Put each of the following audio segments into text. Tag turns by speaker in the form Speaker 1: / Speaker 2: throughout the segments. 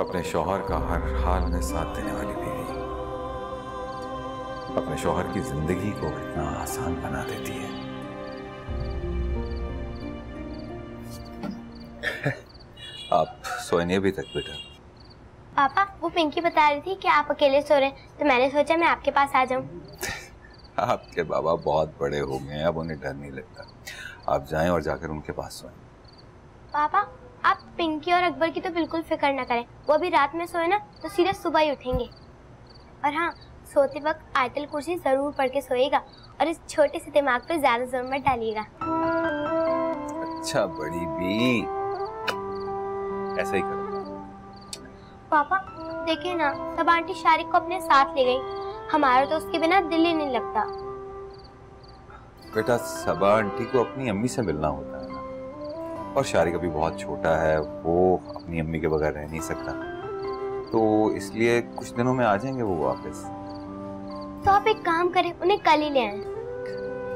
Speaker 1: अपने शौहर का हर हाल में साथ देने वाली बीवी अपने शौहर की जिंदगी को कितना आसान बना देती है। आप सोए नहीं अभी तक बेटा?
Speaker 2: पापा, वो पिंकी बता रही थी कि आप अकेले सो रहे हैं, तो मैंने सोचा मैं आपके पास आ जाऊं।
Speaker 1: आपके बाबा बहुत बड़े हो गए हैं, अब उन्हें डर नहीं लगता। आप जाएं और जाकर उनके पास सोएं।
Speaker 2: पापा, आप पिंकी और अकबर की तो बिल्कुल फिक्र न करें। वो अभी रात में सोए ना तो सीधे सुबह ही उठेंगे। और हाँ, सोते वक्त आयतल कुर्सी जरूर पढ़ के सोएगा और इस छोटे से दिमाग पे ज्यादा जोर मत डालिएगा।
Speaker 1: अच्छा बड़ी बी, ऐसा ही करो।
Speaker 2: पापा देखिए ना, सब आंटी शारिक को अपने साथ ले गई। हमारा तो उसके बिना दिल ही नहीं लगता।
Speaker 1: बेटा, सबा आंटी को अपनी अम्मी से मिलना होता है ना, और शारिक अभी बहुत छोटा है, वो अपनी अम्मी के बगैर रह नहीं सकता, तो इसलिए कुछ दिनों में आ जाएंगे वो वापस।
Speaker 2: तो आप एक काम करें, उन्हें कल ही ले आएं।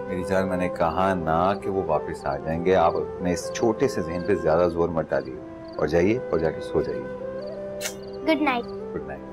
Speaker 1: मेरी जान, मैंने कहा ना कि वो वापस आ जाएंगे। आप अपने इस छोटे से ज़हन पे ज्यादा जोर मत डालिए और जाइए और जाके सो जाइए।
Speaker 2: Good night.
Speaker 1: Good night.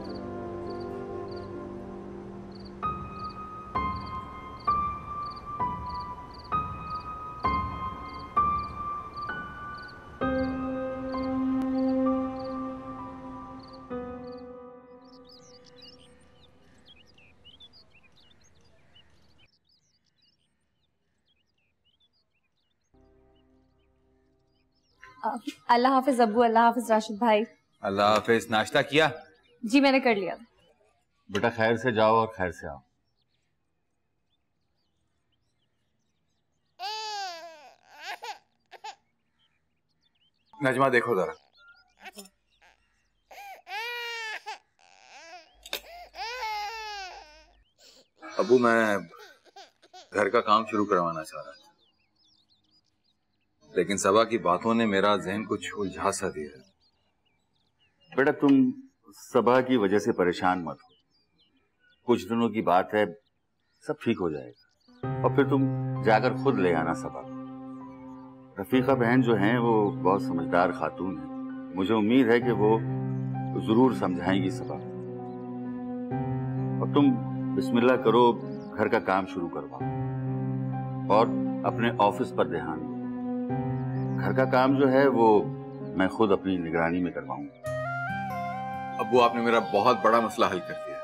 Speaker 3: अल्लाह हाफिज अब्बू, अल्लाह हाफिज राशिद भाई।
Speaker 1: अल्लाह हाफिज। नाश्ता किया?
Speaker 3: जी मैंने कर लिया।
Speaker 1: बेटा खैर से जाओ और खैर से आओ। नजमा देखो जरा। अबू, मैं घर का काम शुरू करवाना चाह रहा था, लेकिन सबा की बातों ने मेरा जहन कुछ उलझा सा दिया।
Speaker 4: बेटा तुम सबा की वजह से परेशान मत हो, कुछ दिनों की बात है, सब ठीक हो जाएगा। और फिर तुम जाकर खुद ले आना सबा। रफीका बहन जो हैं वो बहुत समझदार खातून है, मुझे उम्मीद है कि वो जरूर समझाएंगी सबा। और तुम बिस्मिल्लाह करो, घर का काम शुरू करवाओ और अपने ऑफिस पर ध्यान दो। घर का काम जो है वो मैं खुद अपनी निगरानी में करवाऊंगा।
Speaker 1: अब्बू, आपने मेरा बहुत बड़ा मसला हल कर दिया।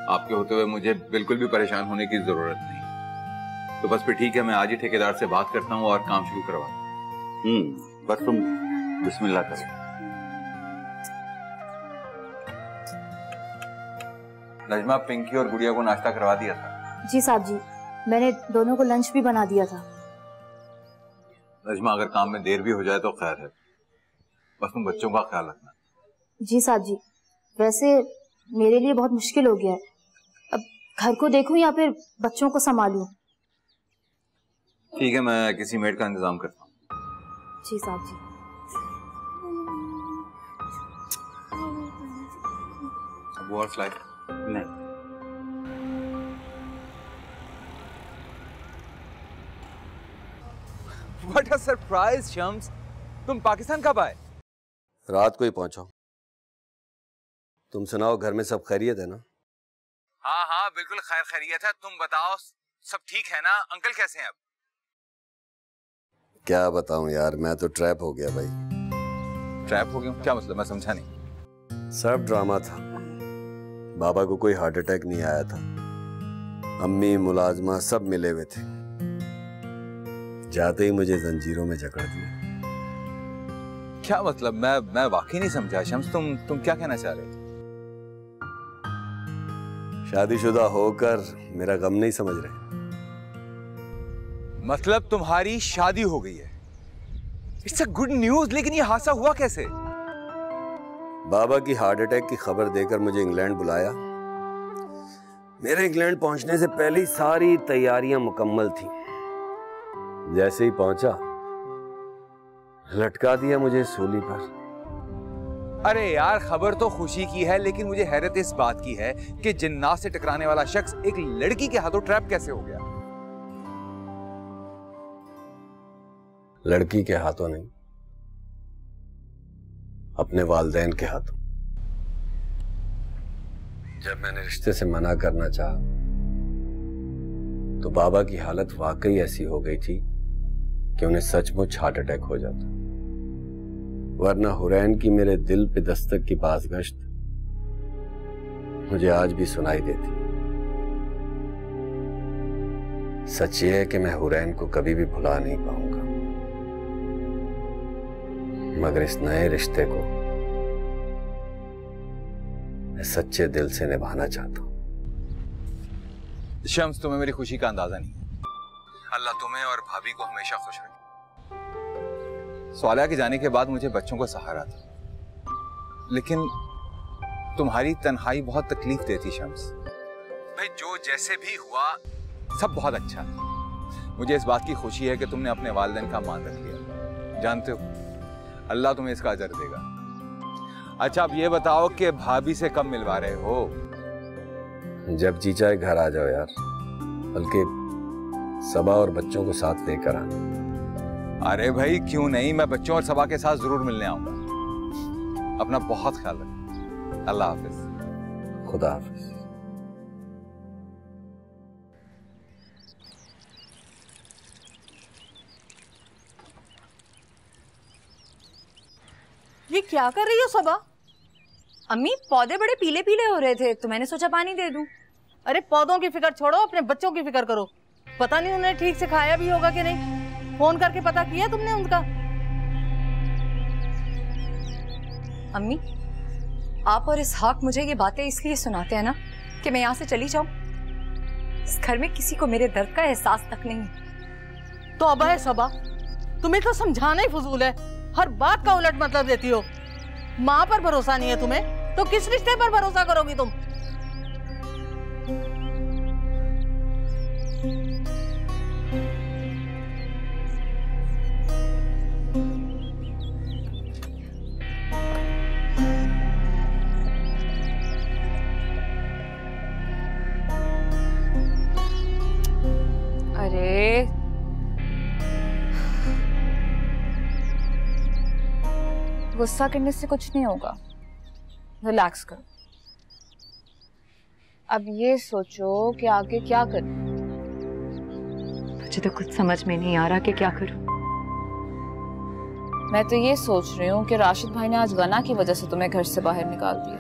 Speaker 1: आपके होते हुए मुझे बिल्कुल भी परेशान होने की जरूरत नहीं। तो बस फिर ठीक है, मैं आज ही ठेकेदार से बात करता हूँ और काम शुरू करवाता हूँ।
Speaker 4: बस तुम बिस्मिल्लाह करो।
Speaker 1: नजमा, पिंकी और गुड़िया को नाश्ता करवा दिया था?
Speaker 5: जी साहब जी, मैंने दोनों को लंच भी बना दिया था।
Speaker 1: नजमा, अगर काम में देर भी हो जाए तो खैर है, बस तुम बच्चों का ख्याल रखना।
Speaker 5: जी साहब जी, वैसे मेरे लिए बहुत मुश्किल हो गया है, अब घर को देखूं या फिर बच्चों को संभालूं।
Speaker 1: ठीक है, मैं किसी मेड का इंतजाम करता हूँ।
Speaker 5: जी साहब जी।
Speaker 1: अब और फ्लाइट
Speaker 4: नहीं,
Speaker 1: व्हाट अ सरप्राइज शम्स, तुम पाकिस्तान कब आए?
Speaker 6: रात को ही पहुंचा। तुम सुनाओ, घर में सब खैरियत है ना?
Speaker 1: हाँ हाँ बिल्कुल खैर खैरियत है। तुम बताओ, सब ठीक है ना? अंकल कैसे हैं अब?
Speaker 6: क्या बताऊं यार, मैं तो ट्रैप हो गया भाई।
Speaker 1: ट्रैप हो गया? क्या मतलब, मैं समझा नहीं।
Speaker 6: सब ड्रामा था। बाबा को कोई हार्ट अटैक नहीं आया था, अम्मी मुलाजमा सब मिले हुए थे। जाते ही मुझे जंजीरों में जकड़ दिया।
Speaker 1: क्या मतलब, मैं वाकई नहीं समझा शम्स, तुम क्या कहना चाह रहे थे?
Speaker 6: शादीशुदा होकर मेरा गम नहीं समझ रहे?
Speaker 1: मतलब तुम्हारी शादी हो गई है? इट्स अ गुड न्यूज, लेकिन ये हादसा हुआ कैसे?
Speaker 6: बाबा की हार्ट अटैक की खबर देकर मुझे इंग्लैंड बुलाया। मेरे इंग्लैंड पहुंचने से पहले ही सारी तैयारियां मुकम्मल थी। जैसे ही पहुंचा, लटका दिया मुझे सूली पर।
Speaker 1: अरे यार, खबर तो खुशी की है, लेकिन मुझे हैरत इस बात की है कि जिन्नात से टकराने वाला शख्स एक लड़की के हाथों ट्रैप कैसे हो गया?
Speaker 6: लड़की के हाथों नहीं, अपने वालिदैन के हाथों। जब मैंने रिश्ते से मना करना चाहा तो बाबा की हालत वाकई ऐसी हो गई थी कि उन्हें सचमुच हार्ट अटैक हो जाता, वरना हुरैन की मेरे दिल पे दस्तक की बाज़गश्त मुझे आज भी सुनाई देती। सच ये है कि मैं हुरैन को कभी भी भुला नहीं पाऊंगा, मगर इस नए रिश्ते को मैं सच्चे दिल से निभाना चाहता हूं।
Speaker 1: शम्स, तुम्हें मेरी खुशी का अंदाजा नहीं। अल्लाह तुम्हें और भाभी को हमेशा खुश रखे। स्वालिया के जाने के बाद मुझे बच्चों को सहारा था, लेकिन तुम्हारी तन्हाई बहुत तकलीफ देती शम्स। भाई जो जैसे भी हुआ सब बहुत अच्छा है। मुझे इस बात की खुशी है कि तुमने अपने वालिदैन का मान रख लिया। जानते हो, अल्लाह तुम्हें इसका अजर देगा। अच्छा, अब ये बताओ कि भाभी से कब मिलवा रहे हो?
Speaker 6: जब जी चाहे घर आ जाओ यार, बल्कि सबा और बच्चों को साथ लेकर आना।
Speaker 1: अरे भाई क्यों नहीं, मैं बच्चों और सबा के साथ जरूर मिलने आऊंगा। अपना बहुत ख्याल रखना। अल्लाह हाफिज।
Speaker 6: खुदा हाफिज।
Speaker 7: ये क्या कर रही हो सबा?
Speaker 3: अम्मी, पौधे बड़े पीले पीले हो रहे थे तो मैंने सोचा पानी दे दूं।
Speaker 7: अरे पौधों की फिक्र छोड़ो, अपने बच्चों की फिक्र करो। पता नहीं उन्हें ठीक से खाया भी होगा कि नहीं। फोन करके पता किया तुमने उनका?
Speaker 3: अम्मी, आप और इसहाक मुझे ये बातें इसलिए सुनाते हैं ना कि मैं यहाँ से चली जाऊं। इस घर में किसी को मेरे दर्द का एहसास तक नहीं।
Speaker 7: तो अब है सबा, तुम्हें तो समझाना ही फजूल है। हर बात का उलट मतलब देती हो। माँ पर भरोसा नहीं है तुम्हें तो किस रिश्ते पर भरोसा करोगी तुम?
Speaker 3: अरे गुस्सा करने से कुछ नहीं होगा, रिलैक्स करो। अब ये सोचो कि आगे क्या करूं। मुझे तो कुछ समझ में नहीं आ रहा कि क्या करूं। मैं तो ये सोच रही हूँ कि राशिद भाई ने आज गना की वजह से तुम्हें घर से बाहर निकाल दिया।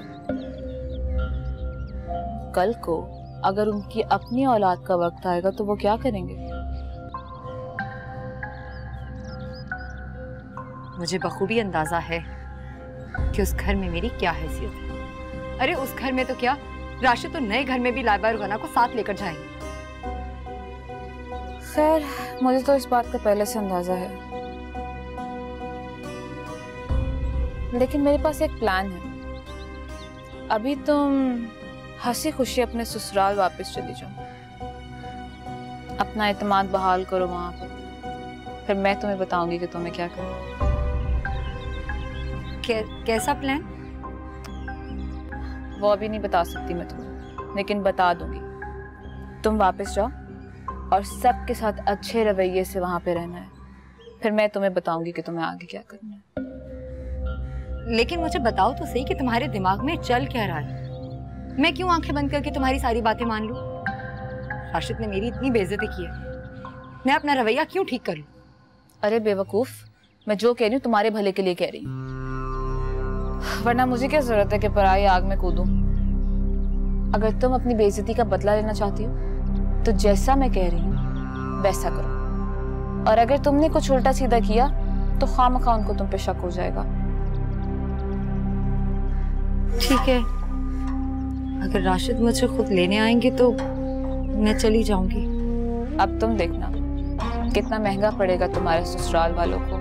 Speaker 3: कल को अगर उनकी अपनी औलाद का वक्त आएगा तो वो क्या करेंगे? मुझे बखूबी अंदाजा है कि उस घर में मेरी क्या हैसियत है। अरे उस घर में तो क्या, राशिद तो नए घर में भी लाइबा और गना को साथ लेकर जाएंगे। खैर, मुझे तो इस बात का पहले से अंदाजा है, लेकिन मेरे पास एक प्लान है। अभी तुम हंसी खुशी अपने ससुराल वापस चली जाओ, अपना एतमाद बहाल करो वहां पर, फिर मैं तुम्हें बताऊंगी कि तुम्हें क्या करना। कैसा प्लान? वो अभी नहीं बता सकती मैं तुम्हें, लेकिन बता दूंगी। तुम वापस जाओ और सबके साथ अच्छे रवैये से वहां पे रहना है, फिर मैं तुम्हें बताऊंगी कि तुम्हें आगे क्या करना है। लेकिन मुझे बताओ तो सही कि तुम्हारे दिमाग में चल क्या रहा है। मैं क्यों आंखें बंद करके तुम्हारी सारी बातें मान लूं? राशिद ने मेरी इतनी बेइज्जती की है, मैं अपना रवैया क्यों ठीक करूं? अरे बेवकूफ, मैं जो कह रही हूँ तुम्हारे भले के लिए कह रही हूँ, वरना मुझे क्या जरूरत है कि पराई आग में कूदूं। अगर तुम अपनी बेइज्जती का बदला लेना चाहती हो तो जैसा मैं कह रही हूँ वैसा करो, और अगर तुमने कुछ उल्टा सीधा किया तो खामखा उनको तुम पे शक हो जाएगा। ठीक है, अगर राशिद मुझे खुद लेने आएंगे तो मैं चली जाऊंगी। अब तुम देखना कितना महंगा पड़ेगा तुम्हारे ससुराल वालों को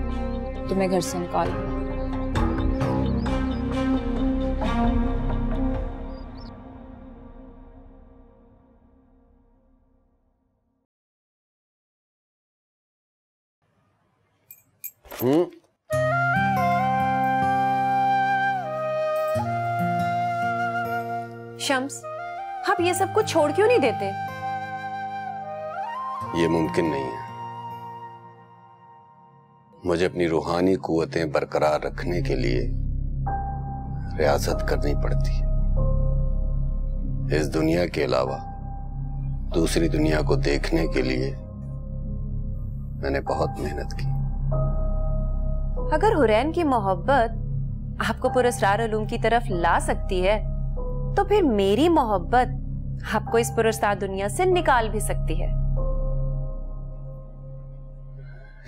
Speaker 3: तुम्हें घर से निकालना।
Speaker 8: शम्स, आप ये सब कुछ छोड़ क्यों नहीं देते?
Speaker 6: ये मुमकिन नहीं है। मुझे अपनी रूहानी कुव्वतें बरकरार रखने के लिए रियासत करनी पड़ती है। इस दुनिया के अलावा दूसरी दुनिया को देखने के लिए मैंने बहुत मेहनत की।
Speaker 8: अगर हुरैन की मोहब्बत आपको पुरस्कार उलूम की तरफ ला सकती है, तो फिर मेरी मोहब्बत आपको इस पुरस्कार दुनिया से निकाल भी सकती है।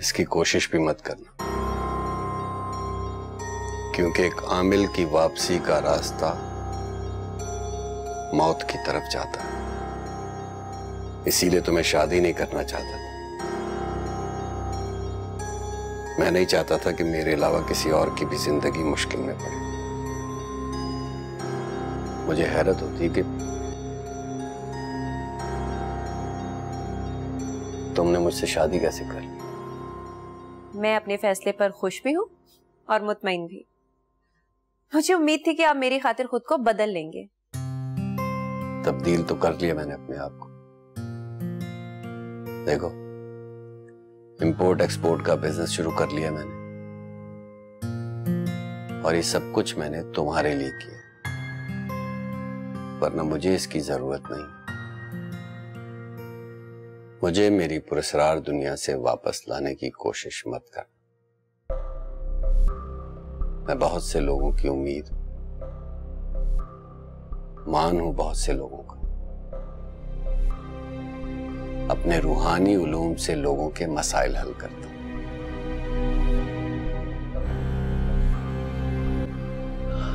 Speaker 6: इसकी कोशिश भी मत करना, क्योंकि एक आमिल की वापसी का रास्ता मौत की तरफ जाता है। इसीलिए तो मैं शादी नहीं करना चाहता था। मैं नहीं चाहता था कि मेरे अलावा किसी और की भी जिंदगी मुश्किल में पड़े। मुझे हैरत होती कि तुमने मुझसे शादी कैसे कर ली।
Speaker 8: मैं अपने फैसले पर खुश भी हूँ और मुतमईन भी। मुझे उम्मीद थी कि आप मेरी खातिर खुद को बदल लेंगे।
Speaker 6: तब्दील तो कर लिया मैंने अपने आप को। देखो, इंपोर्ट एक्सपोर्ट का बिजनेस शुरू कर लिया मैंने, और ये सब कुछ मैंने तुम्हारे लिए किया, वरना मुझे इसकी जरूरत नहीं। मुझे मेरी पुरस्कार दुनिया से वापस लाने की कोशिश मत कर। मैं बहुत से लोगों की उम्मीद, मान हूं बहुत से लोगों का। अपने रूहानी उलूम से लोगों के मसाइल हल करता हूं।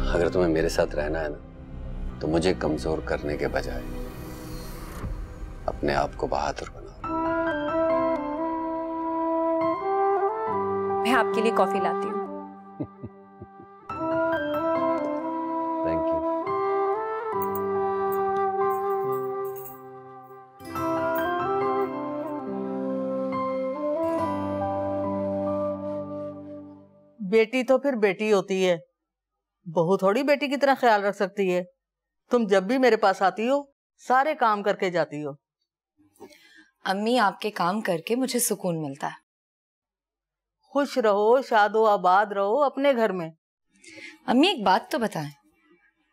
Speaker 6: अगर तुम्हें मेरे साथ रहना है ना, तो मुझे कमजोर करने के बजाय अपने आप को बहादुर बनाओ।
Speaker 8: मैं आपके लिए कॉफी लाती हूँ।
Speaker 6: Thank you.
Speaker 7: बेटी तो फिर बेटी होती है, बहू थोड़ी बेटी की तरह ख्याल रख सकती है। तुम जब भी मेरे पास आती हो, सारे काम करके जाती हो।
Speaker 3: अम्मी, आपके काम करके मुझे सुकून मिलता है।
Speaker 7: खुश रहो, शादो आबाद रहो अपने घर में।
Speaker 3: अम्मी, एक बात तो बताएं,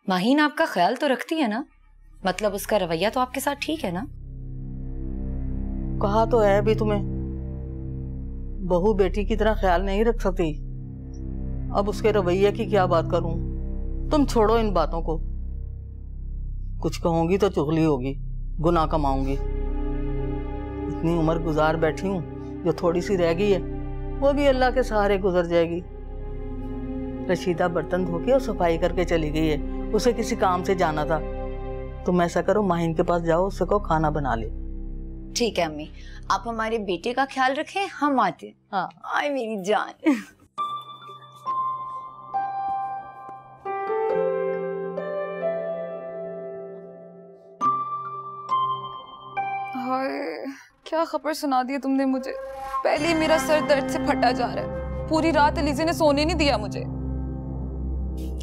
Speaker 3: माहीन आपका ख्याल तो रखती है ना? मतलब उसका रवैया तो आपके साथ ठीक है ना?
Speaker 7: कहा तो है भी तुम्हें, बहू बेटी की तरह ख्याल नहीं रख सकती। अब उसके रवैये की क्या बात करूं? तुम छोड़ो इन बातों को। कुछ कहूंगी तो चुगली होगी, गुनाह कमाऊंगी। इतनी उम्र गुजार बैठी हूं, जो थोड़ी सी रह गई है वो भी अल्लाह के सहारे गुजर जाएगी। रशीदा बर्तन धो के और सफाई करके चली गई है, उसे किसी काम से जाना था। तुम ऐसा करो, माहिन के पास जाओ, उससे को खाना बना ले।
Speaker 3: ठीक है अम्मी, आप हमारे बेटे का ख्याल रखें, हम आते हैं।
Speaker 7: हाँ।
Speaker 3: आए मेरी जान। हाय, क्या खबर सुना दी तुमने मुझे। पहले ही मेरा सर दर्द से फटा जा रहा है। पूरी रात एलिज़ा ने सोने नहीं दिया मुझे।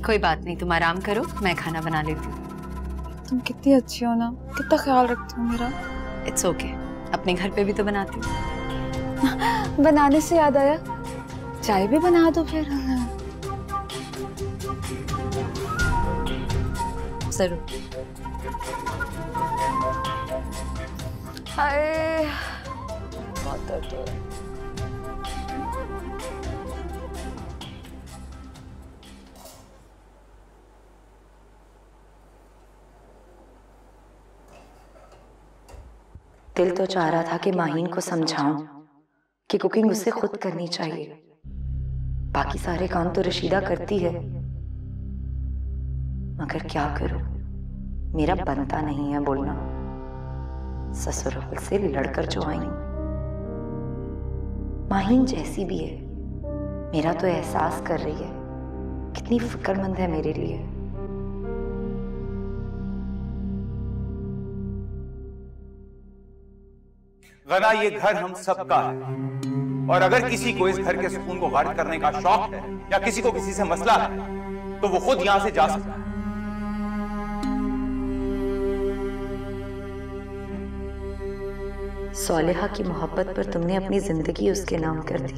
Speaker 8: कोई बात नहीं, तुम आराम करो, मैं खाना बना लेती हूँ।
Speaker 3: तुम कितनी अच्छी हो ना, कितना ख्याल रखती हो मेरा।
Speaker 8: इट्स ओके, अपने घर पे भी तो बनाती हूँ।
Speaker 3: बनाने से याद आया, चाय भी बना दो फिर।
Speaker 8: जरूर।
Speaker 3: हाय, बहुत दर्द हो रहा है।
Speaker 5: दिल तो चाह रहा था कि माहीन को समझाऊं कि कुकिंग उसे खुद करनी चाहिए, बाकी सारे काम तो रशीदा करती है। मगर क्या करूं, मेरा बनता नहीं है बोलना। ससुराल से लड़कर जो आई, माहीन जैसी भी है, मेरा तो एहसास कर रही है कितनी फिक्रमंद है मेरे लिए।
Speaker 1: गना, ये घर हम सबका है, और अगर किसी को इस घर के सुकून को गायब करने का शौक है या किसी को किसी से मसला है, तो वो खुद यहां से जा सकता है।
Speaker 5: सोलेहा की मोहब्बत पर तुमने अपनी जिंदगी उसके नाम कर दी।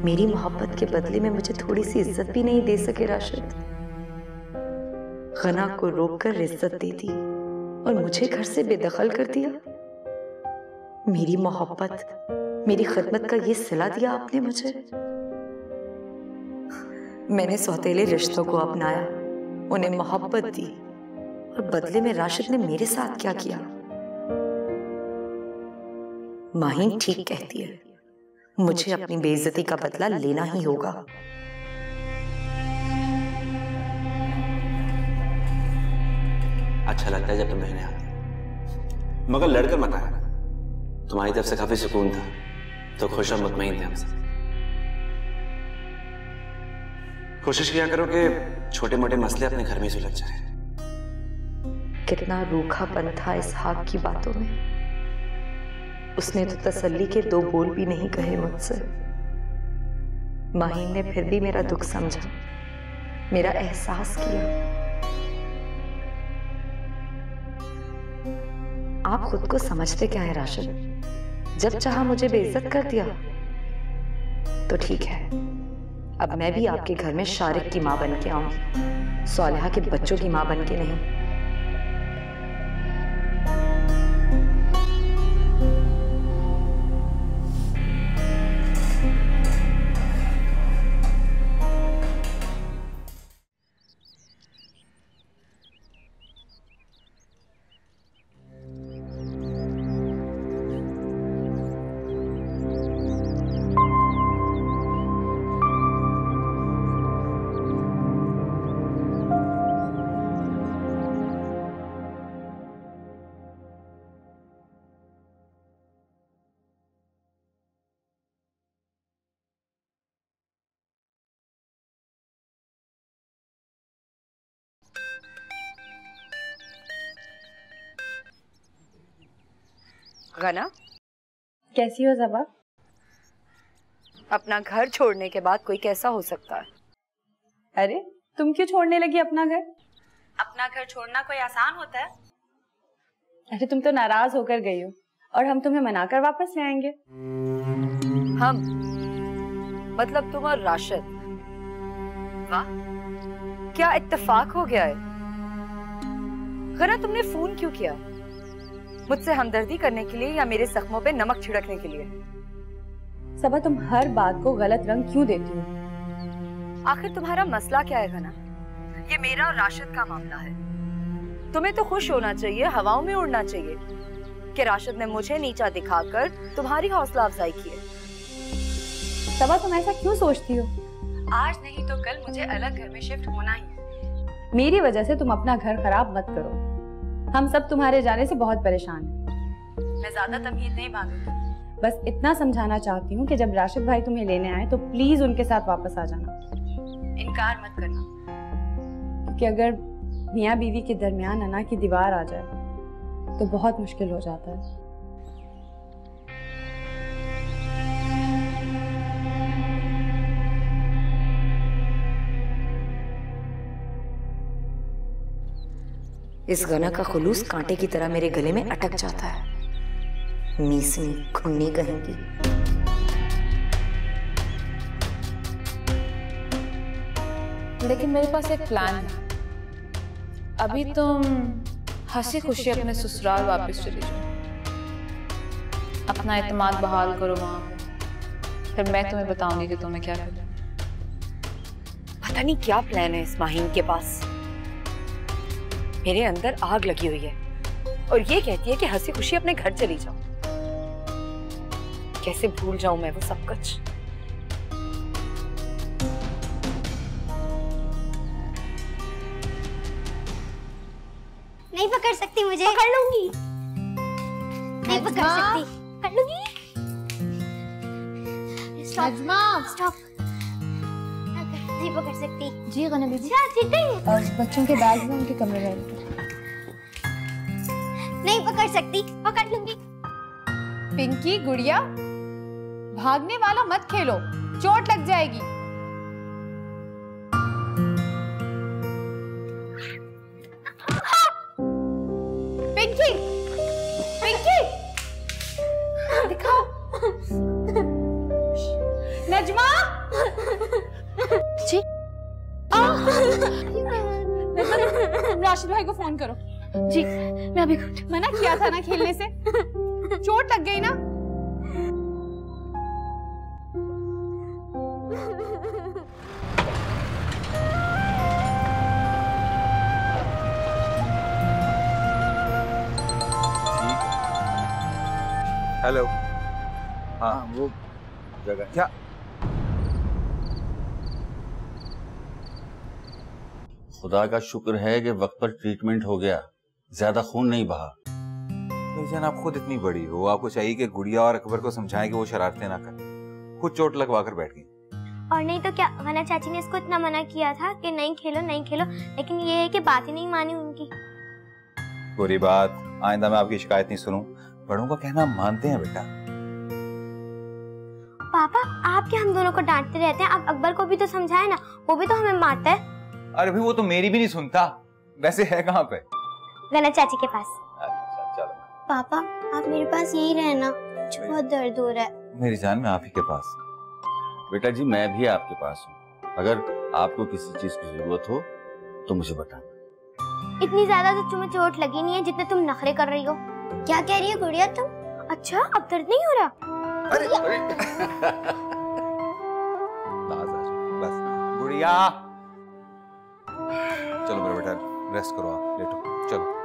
Speaker 5: मेरी मोहब्बत के बदले में मुझे थोड़ी सी इज्जत भी नहीं दे सके राशिद।
Speaker 9: गना को रोककर इज्जत दे दी और मुझे घर से बेदखल कर दिया। मेरी मोहब्बत, मेरी खिदमत का ये सिला दिया आपने मुझे। मैंने सौतेले रिश्तों को अपनाया, उन्हें मोहब्बत दी, और बदले में राशिद ने मेरे साथ क्या किया? माहीन ठीक कहती है, मुझे अपनी बेइज्जती का बदला लेना ही होगा।
Speaker 10: अच्छा लगता है जब तुम रहने आते, मगर लड़कर मत आया। तुम्हारी तरफ से काफी सुकून था, तो खुश और मुतमईन थे हमसे। कोशिश किया करो कि छोटे मोटे मसले अपने घर में सुलझ जाए।
Speaker 9: कितना रूखापन था इसहाक की बातों में। उसने तो तसल्ली के 2 बोल भी नहीं कहे मुझसे। माहीन ने फिर भी मेरा दुख समझा, मेरा एहसास किया। आप खुद को समझते क्या है राशिद? जब चाहा मुझे बेइज्जत कर दिया तो ठीक है, अब मैं भी आपके घर में शारिक की मां बन के आऊंगी, सौलेहा के बच्चों की मां बन के नहीं।
Speaker 3: गना,
Speaker 11: कैसी हो ज़बा?
Speaker 3: अपना घर छोड़ने के बाद कोई कैसा हो सकता है?
Speaker 11: अरे तुम क्यों छोड़ने लगी अपना घर?
Speaker 3: अपना घर छोड़ना कोई आसान होता है?
Speaker 11: अरे तुम तो नाराज होकर गई हो और हम तुम्हें मनाकर वापस ले आएंगे।
Speaker 3: हम मतलब तुम और राशिद? वाह, क्या इत्तेफाक हो गया है। गना, तुमने फोन क्यों किया? मुझसे हमदर्दी करने के लिए या मेरे जख्मों पे नमक छिड़कने के लिए?
Speaker 11: सबा, तुम हर बात को गलत रंग क्यों देती हो?
Speaker 3: आखिर तुम्हारा मसला क्या है गना? ये मेरा और राशिद का मामला है। तुम्हें तो खुश होना चाहिए, हवाओं में उड़ना चाहिए कि राशिद ने मुझे नीचा दिखाकर तुम्हारी हौसला अफजाई की है।
Speaker 11: सबा, तुम ऐसा क्यों सोचती हो?
Speaker 3: आज नहीं तो कल मुझे अलग घर में शिफ्ट होना ही है।
Speaker 11: मेरी वजह से तुम अपना घर खराब मत करो। हम सब तुम्हारे जाने से बहुत परेशान हैं।
Speaker 3: मैं ज्यादा तमीज नहीं मांगूंगी,
Speaker 11: बस इतना समझाना चाहती हूँ कि जब राशिद भाई तुम्हें लेने आए तो प्लीज उनके साथ वापस आ जाना।
Speaker 3: इनकार मत करना,
Speaker 11: क्योंकि अगर मियाँ बीवी के दरमियान अना की दीवार आ जाए तो बहुत मुश्किल हो जाता है।
Speaker 9: इस गना का खुलूस कांटे की तरह मेरे गले में अटक जाता है। मीसनी खुन्नी कहेंगी।
Speaker 3: लेकिन मेरे पास एक प्लान है। अभी तुम हंसी खुशी अपने ससुराल वापस चली जाओ, अपना एतमाद बहाल करो वहां पे, फिर मैं तुम्हें बताऊंगी कि तुम्हें क्या करना।
Speaker 8: पता नहीं क्या प्लान है इस माहीन के पास। मेरे अंदर आग लगी हुई है और ये कहती है कि हंसी खुशी अपने घर चली जाओ। कैसे भूल जाऊं मैं वो सब कुछ।
Speaker 2: नहीं पकड़ सकती मुझे। पकड़ लूंगी। नहीं पकड़ सकती। पकड़ लूंगी। स्टॉप। नहीं पकड़ सकती।
Speaker 11: जी गना दीदी।
Speaker 2: और
Speaker 11: बच्चों के बैग में उनके कमरे में।
Speaker 2: नहीं पकड़ सकती। पकड़ लूंगी।
Speaker 12: पिंकी गुड़िया, भागने वाला मत खेलो, चोट लग जाएगी। पिंकी, पिंकी, दिखाओ। नजमा जी, राशिद भाई को फोन करो।
Speaker 3: जी मैं अभी
Speaker 12: मना किया था ना खेलने से, चोट लग गई ना।
Speaker 1: हेलो, हाँ वो जगह क्या?
Speaker 4: खुदा का शुक्र है कि वक्त पर ट्रीटमेंट हो गया, ज्यादा खून नहीं बहा।
Speaker 1: जान आप खुद इतनी बड़ी हो, आपको चाहिए कि गुड़िया और अकबर को समझाएं कि वो शरारतें ना करें, खुद चोट लगवा कर बैठ गई।
Speaker 2: और नहीं तो क्या, वरना चाची ने इसको इतना मना किया था कि नहीं खेलो नहीं खेलो, लेकिन ये है कि बात ही नहीं मानी उनकी।
Speaker 1: बुरी बात, आइंदा मैं आपकी शिकायत नहीं सुनूं। बड़ों का कहना मानते हैं बेटा।
Speaker 2: पापा आप क्या हम दोनों को डांटते रहते हैं, आप अकबर को भी तो समझाए ना, वो भी तो हमें मारता है।
Speaker 1: अरे भाई वो तो मेरी भी नहीं सुनता। वैसे है कहाँ पे?
Speaker 2: गना चाची के पास।
Speaker 1: अच्छा चलो।
Speaker 2: पापा आप मेरे पास यही रहना, मुझे बहुत दर्द हो रहा है।
Speaker 1: मेरी जान मैं आप ही के पास।
Speaker 4: बेटा जी मैं भी आपके पास हूँ, अगर आपको किसी चीज की जरूरत हो तो मुझे बताना।
Speaker 2: इतनी ज्यादा तो तुम्हें चोट लगी नहीं है जितने तुम नखरे कर रही हो। क्या कह रही है गुड़िया तुम? अच्छा अब दर्द नहीं हो रहा?
Speaker 1: अरे अरे बस गुड़िया, चलो मेरा बेटा रेस्ट करो, आप लेटो चलो।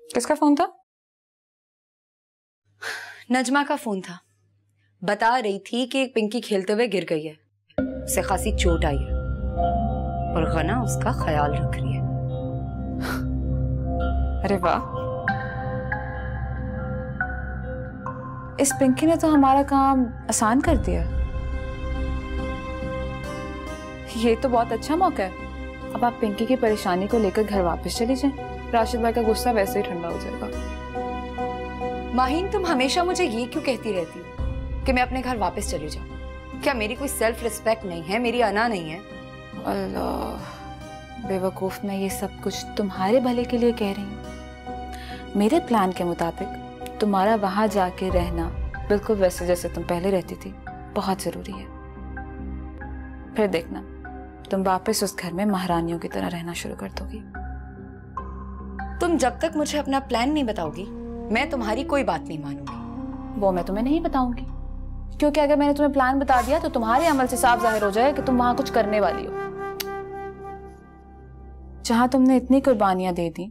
Speaker 3: किसका फोन था?
Speaker 9: नजमा का फोन था। बता रही थी कि एक पिंकी खेलते हुए गिर गई है, उसे खासी चोट आई है और गना उसका ख्याल रख रही है।
Speaker 3: अरे वाह, इस पिंकी ने तो हमारा काम आसान कर दिया। ये तो बहुत अच्छा मौका है। अब आप पिंकी की परेशानी को लेकर घर वापस चली जाएं। राशिद भाई का गुस्सा वैसे ही ठंडा हो जाएगा।
Speaker 9: माहीन तुम हमेशा मुझे ये क्यों कहती रहती हो कि मैं अपने घर वापस चली जाऊं? क्या मेरी कोई सेल्फ रिस्पेक्ट नहीं है, मेरी अना नहीं है?
Speaker 3: अल्लाह बेवकूफ, मैं ये सब कुछ तुम्हारे भले के लिए कह रही हूँ। मेरे प्लान के मुताबिक तुम्हारा वहां जाके रहना बिल्कुल वैसे जैसे तुम पहले रहती थी बहुत जरूरी है। फिर देखना तुम वापस उस घर में महारानियों की तरह रहना शुरू कर दोगी।
Speaker 9: तुम जब तक मुझे अपना प्लान नहीं बताओगी मैं तुम्हारी कोई बात नहीं मानूंगी।
Speaker 3: वो मैं तुम्हें नहीं बताऊंगी, क्योंकि अगर मैंने तुम्हें प्लान बता दिया तो तुम्हारे अमल से साफ जाहिर हो जाए कि तुम वहां कुछ करने वाली हो। जहां तुमने इतनी कुर्बानियां दे दी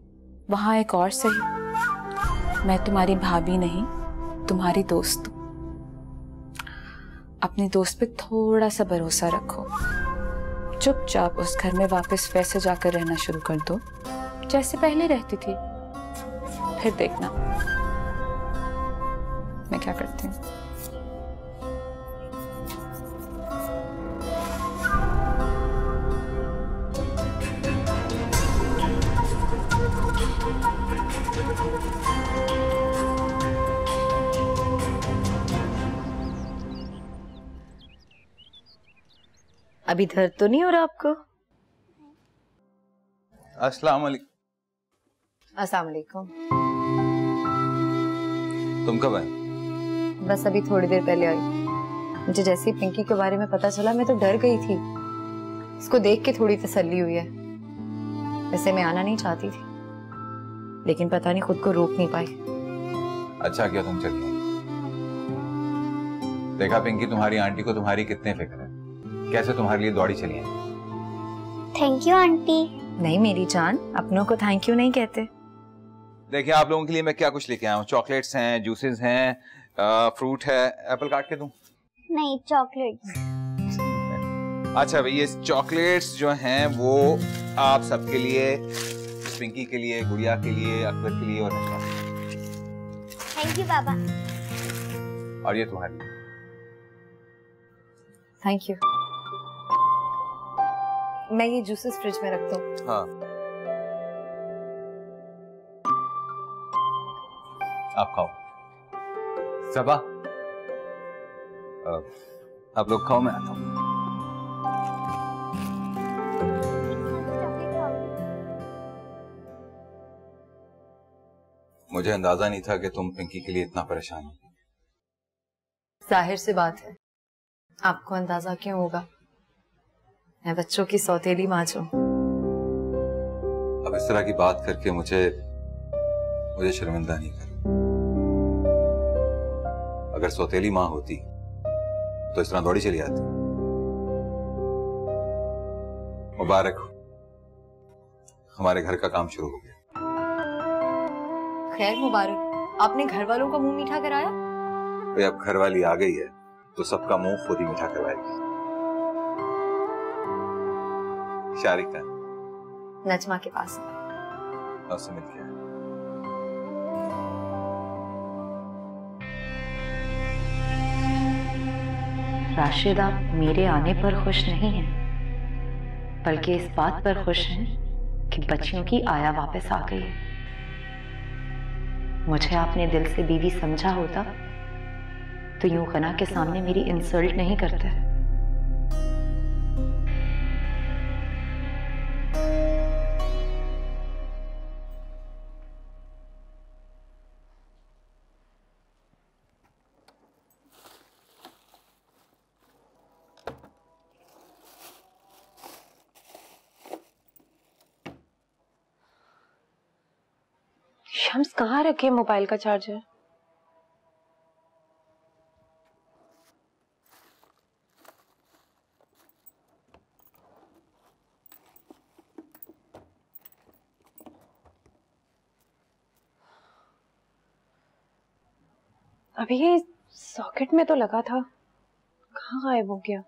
Speaker 3: वहां एक और सही, मैं तुम्हारी भाभी नहीं तुम्हारी दोस्त हूं। अपनी दोस्त पे थोड़ा सा भरोसा रखो, चुपचाप उस घर में वापस वैसे जाकर रहना शुरू कर दो जैसे पहले रहती थी। फिर देखना मैं क्या करती हूँ।
Speaker 9: अभी दर्द तो नहीं हो रहा आपको?
Speaker 1: अस्सलाम वालेकुम।
Speaker 9: अस्सलाम वालेकुम।
Speaker 1: तुम कब आए?
Speaker 9: बस अभी थोड़ी देर पहले आई। मुझे जैसे ही पिंकी के बारे में पता चला मैं तो डर गई थी। इसको देख के थोड़ी तसल्ली हुई है। वैसे मैं आना नहीं चाहती थी, लेकिन पता नहीं खुद को रोक नहीं पाई।
Speaker 1: अच्छा किया तुम चली आई। देखा पिंकी, तुम्हारी आंटी को तुम्हारी कितने फिक्र है, कैसे तुम्हारे लिए दौड़ी चली आई।
Speaker 2: Thank you aunty.
Speaker 9: नहीं मेरी जान, अपनों को थैंक यू नहीं कहते।
Speaker 1: देखिए आप लोगों के लिए मैं क्या कुछ लेके आया हूँ। चॉकलेट्स हैं, जूसेस हैं, फ्रूट है। एप्पल काट के दूं?
Speaker 2: नहीं चॉकलेट्स।
Speaker 1: अच्छा भाई, ये चॉकलेट्स जो हैं वो आप सबके लिए, पिंकी के लिए, गुड़िया के लिए, अकबर के लिए और नशा।
Speaker 2: थैंक यू बाबा।
Speaker 1: और ये तुम्हारे लिए।
Speaker 9: Thank you. मैं ये जूसेस फ्रिज में रखता हूँ।
Speaker 1: हाँ आप खाओ। सबा आप लोग खाओ, मैं आता हूँ। मुझे अंदाजा नहीं था कि तुम पिंकी के लिए इतना परेशान हो।
Speaker 9: जाहिर सी बात है, आपको अंदाजा क्यों होगा? मैं बच्चों की सौतेली माँ हूं।
Speaker 1: अब इस तरह की बात करके मुझे शर्मिंदा नहीं कर। अगर सौतेली माँ होती तो इस तरह दौड़ी चली आती। मुबारक हो, हमारे घर का काम शुरू हो गया।
Speaker 9: खैर मुबारक, आपने घर वालों का मुंह मीठा कराया?
Speaker 1: तो अब घर वाली आ गई है तो सबका मुंह खुद ही मीठा करवाएगी। शारिका
Speaker 9: नजमा के पास
Speaker 1: उससे मिल गया।
Speaker 9: राशिद, आप मेरे आने पर खुश नहीं हैं, बल्कि इस बात पर खुश हैं कि बच्चियों की आया वापस आ गई है। मुझे आपने दिल से बीवी समझा होता तो यूं गना के सामने मेरी इंसल्ट नहीं करते।
Speaker 8: शम्स कहाँ रखे मोबाइल का चार्जर? अभी ये सॉकेट में तो लगा था, कहाँ गायब हो गया?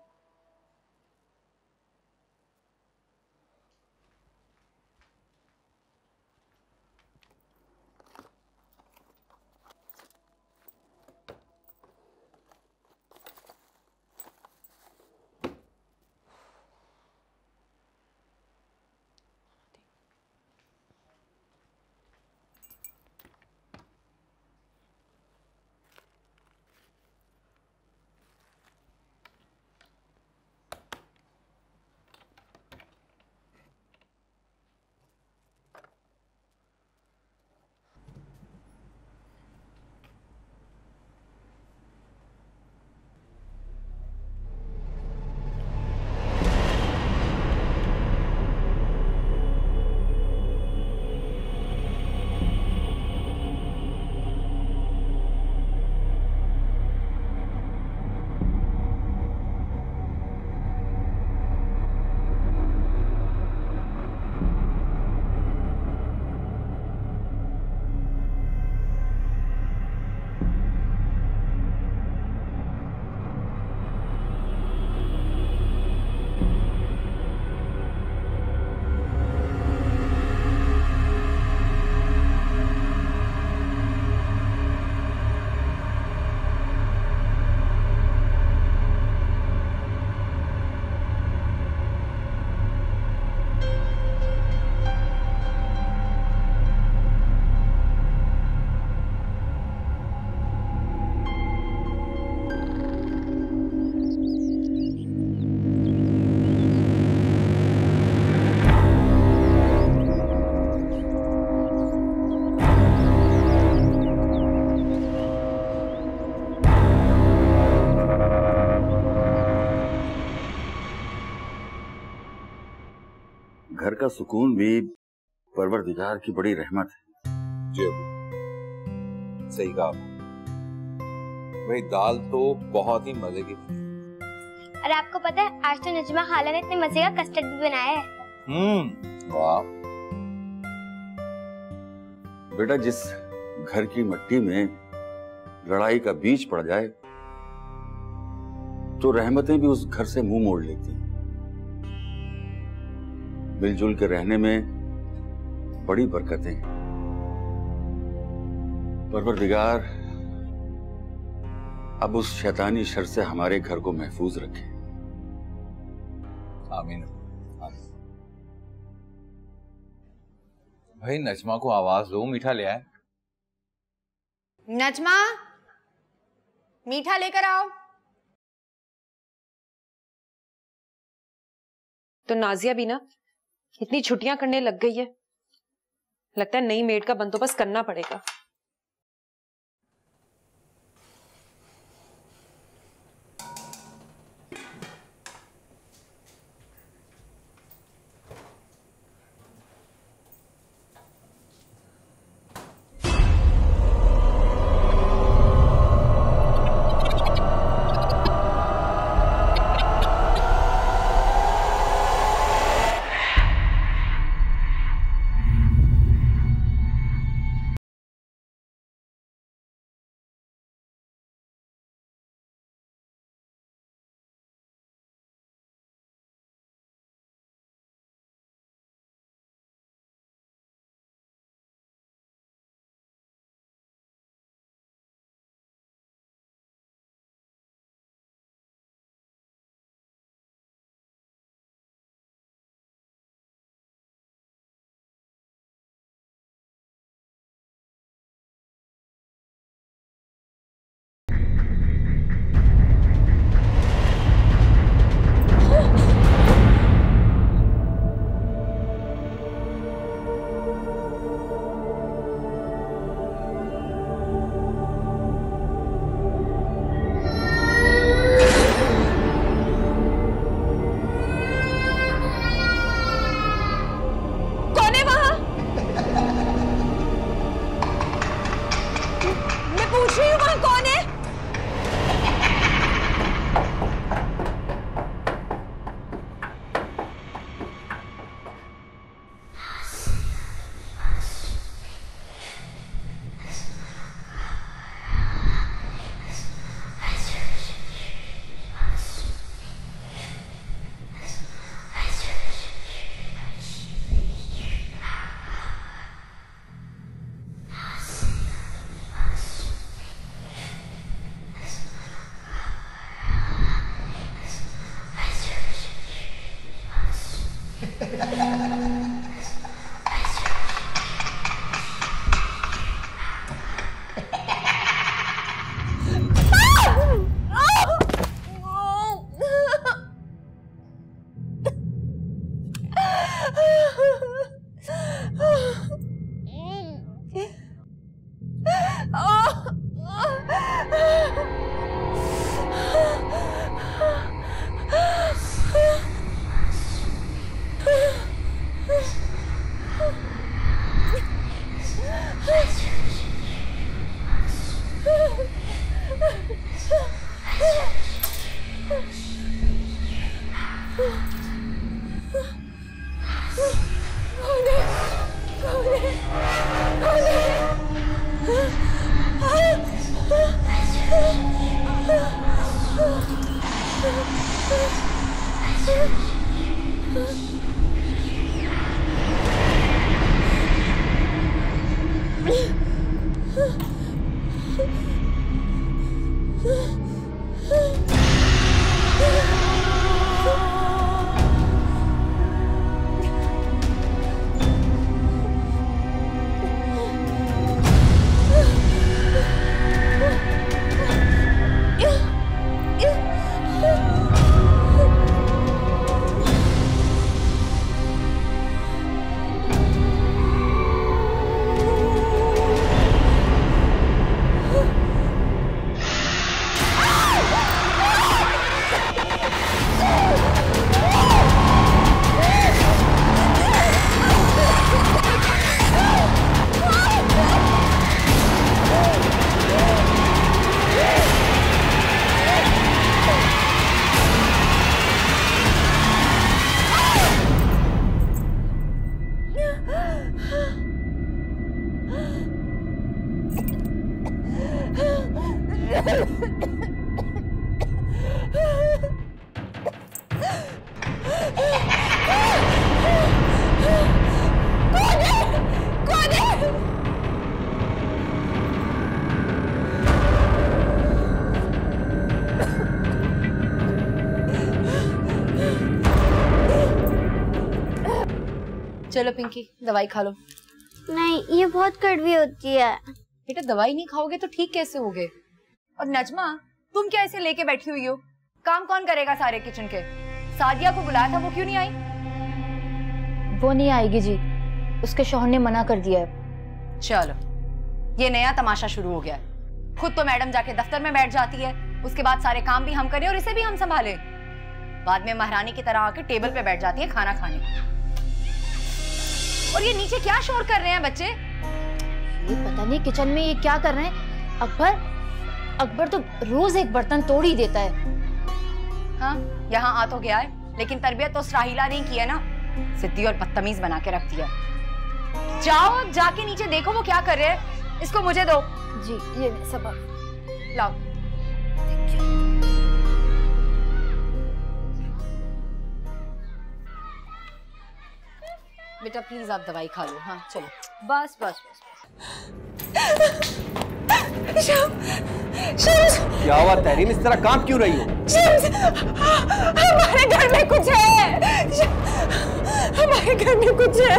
Speaker 4: घर का सुकून भी परवरदिगार की बड़ी रहमत है।
Speaker 1: जी सही कहा। भाई दाल तो बहुत ही मजे की थी।
Speaker 2: और आपको पता है आज तो नजमा खाला ने इतने मजे का कस्टर्ड भी बनाया है।
Speaker 1: वाह।
Speaker 4: बेटा, जिस घर की मिट्टी में लड़ाई का बीज पड़ जाए तो रहमतें भी उस घर से मुंह मोड़ लेती हैं। मिलजुल के रहने में बड़ी बरकतें हैं। परवरदिगार अब उस शैतानी शर से हमारे घर को महफूज रखे।
Speaker 1: आमीन। आमीन। भाई नजमा को आवाज दो, मीठा ले आए।
Speaker 12: नजमा, मीठा लेकर आओ।
Speaker 8: तो नाजिया भी ना इतनी छुट्टियां करने लग गई है, लगता है नई मेड का बंदोबस्त करना पड़ेगा।
Speaker 3: चलो पिंकी दवाई खा लो।
Speaker 2: नहीं, ये बहुत कड़वी होती है।
Speaker 3: बेटा दवाई नहीं खाओगे तो ठीक कैसे होगे? और नजमा तुम क्या ऐसे लेके बैठी हुई हो? काम कौन करेगा सारे किचन के? सादिया को बुलाया था, वो क्यों नहीं आई?
Speaker 5: वो नहीं आएगी जी, उसके शौहर ने मना कर दिया है।
Speaker 3: चलो ये नया तमाशा शुरू हो गया है। खुद तो मैडम जाके दफ्तर में बैठ जाती है, उसके बाद सारे काम भी हम करें और इसे भी हम संभालें। बाद में महारानी की तरह आके टेबल पे बैठ जाती है खाना खाने। और ये नीचे क्या शोर कर रहे हैं बच्चे?
Speaker 5: ये पता नहीं किचन में ये क्या कर रहे हैं। अकबर तो रोज एक बर्तन तोड़ ही देता है।
Speaker 3: हाँ यहाँ आ तो गया है, लेकिन तरबियत तो सराहिला नहीं की है ना, सिद्धी और बदतमीज बना के रख दिया। जाओ जाके नीचे देखो वो क्या कर रहे हैं। इसको मुझे दो।
Speaker 5: जी ये सब
Speaker 3: लाओ। बेटा प्लीज आप दवाई खा लो। हाँ चलो बस बस बस, बस।
Speaker 6: क्या हुआ तहरीन, इस तरह कांप क्यों रही हो?
Speaker 8: हमारे घर में कुछ है, हमारे घर में कुछ है।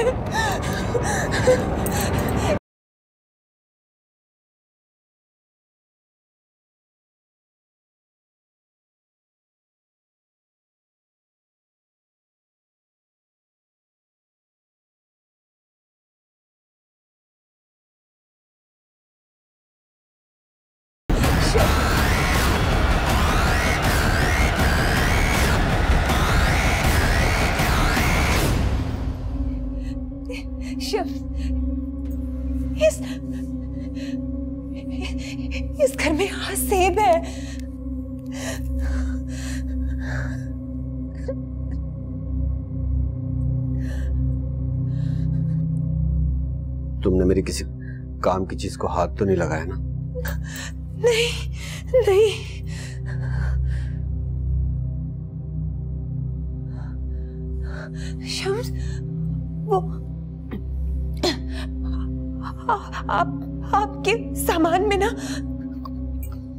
Speaker 8: इस घर में यहाँ सेब है।
Speaker 6: तुमने मेरी किसी काम की चीज को हाथ तो नहीं लगाया ना?
Speaker 8: नहीं नहीं। शम्स, वो आपके सामान में ना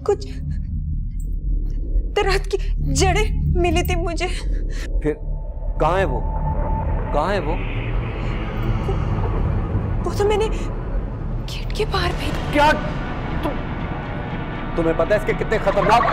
Speaker 8: कुछ तरह की जड़ें मिली थी मुझे।
Speaker 6: फिर कहाँ है वो? कहाँ है वो?
Speaker 8: वो तो मैंने गेट के बाहर फेंक।
Speaker 6: क्या तुम्हें पता है इसके कितने खतरनाक